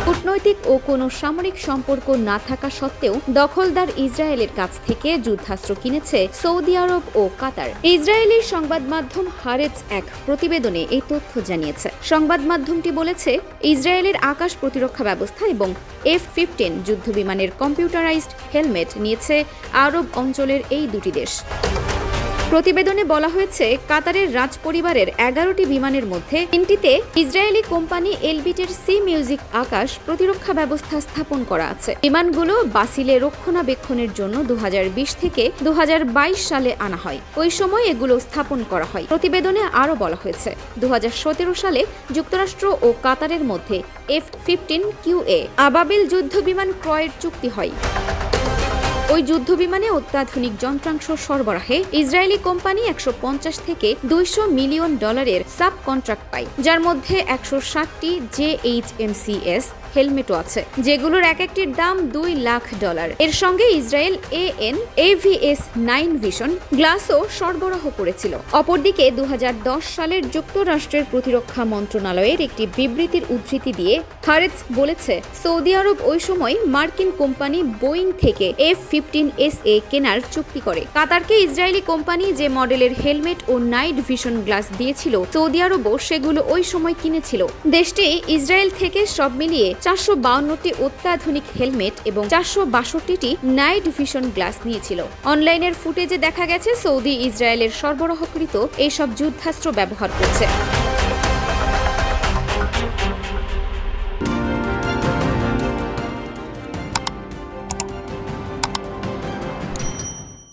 কূটনৈতিক ও কোনো সামরিক সম্পর্ক না থাকা সত্ত্বেও দখলদার ইসরায়েলের কাছ থেকে যুদ্ধাস্ত্র কিনেছে সৌদি আরব ও কাতার। ইসরায়েলি সংবাদ মাধ্যম হারেজ এক প্রতিবেদনে এই তথ্য জানিয়েছে। সংবাদ মাধ্যমটি বলেছে, ইসরায়েলের আকাশ প্রতিরক্ষা ব্যবস্থা এবং F-15 যুদ্ধবিমানের কম্পিউটারাইজড হেলমেট নিয়েছে আরব অঞ্চলের এই দুটি দেশ। প্রতিবেদনে বলা হয়েছে, কাতারের রাজ পরিবারের 11টি বিমানের মধ্যে 3টিতে ইসরায়েলি কোম্পানি এলবিটের সি মিউজিক আকাশ প্রতিরক্ষা ব্যবস্থা স্থাপন করা আছে। বিমানগুলো বাসিলে রক্ষণাবেক্ষণের জন্য 2020 থেকে 2022 সালে আনা হয়। ওই সময় এগুলো স্থাপন করা হয়। প্রতিবেদনে আরও বলা হয়েছে, 2017 সালে যুক্তরাষ্ট্র ও কাতারের মধ্যে F-15QA আবাবিল যুদ্ধ বিমান ক্রয়ের চুক্তি হয়। ওই যুদ্ধবিমানে অত্যাধুনিক যন্ত্রাংশ সরবরাহে ইসরায়েলি কোম্পানি 150 থেকে 200 মিলিয়ন ডলারের সাব কন্ট্রাক্ট পায়, যার মধ্যে 160টি JHMCS হেলমেটও আছে, যেগুলোর এক একটির দাম $2 লাখ। এর সঙ্গে ইসরায়েল AVS 9 ভিশন গ্লাসও সরবরাহ করেছিল। অপরদিকে 2010 সালের যুক্তরাষ্ট্রের প্রতিরক্ষা মন্ত্রণালয়ের একটি বিবৃতির উদ্ধৃতি দিয়ে হারেজ বলেছে, সৌদি আরব ওই সময় মার্কিন কোম্পানি বোয়িং থেকে F-15SA কেনার চুক্তি করে। কাতারকে ইসরায়েলি কোম্পানি যে মডেলের হেলমেট ও নাইট ভিশন গ্লাস দিয়েছিল, সৌদি আরবও সেগুলো ওই সময় কিনেছিল। দেশটি ইসরায়েল থেকে সব মিলিয়ে 452টি অত্যাধুনিক হেলমেট এবং 462টি নাইট ভিশন গ্লাস নিয়েছিল। অনলাইনের ফুটেজে দেখা গেছে, সৌদি ইসরায়েলের সরবরাহকৃত এইসব যুদ্ধাস্ত্র ব্যবহার করছে।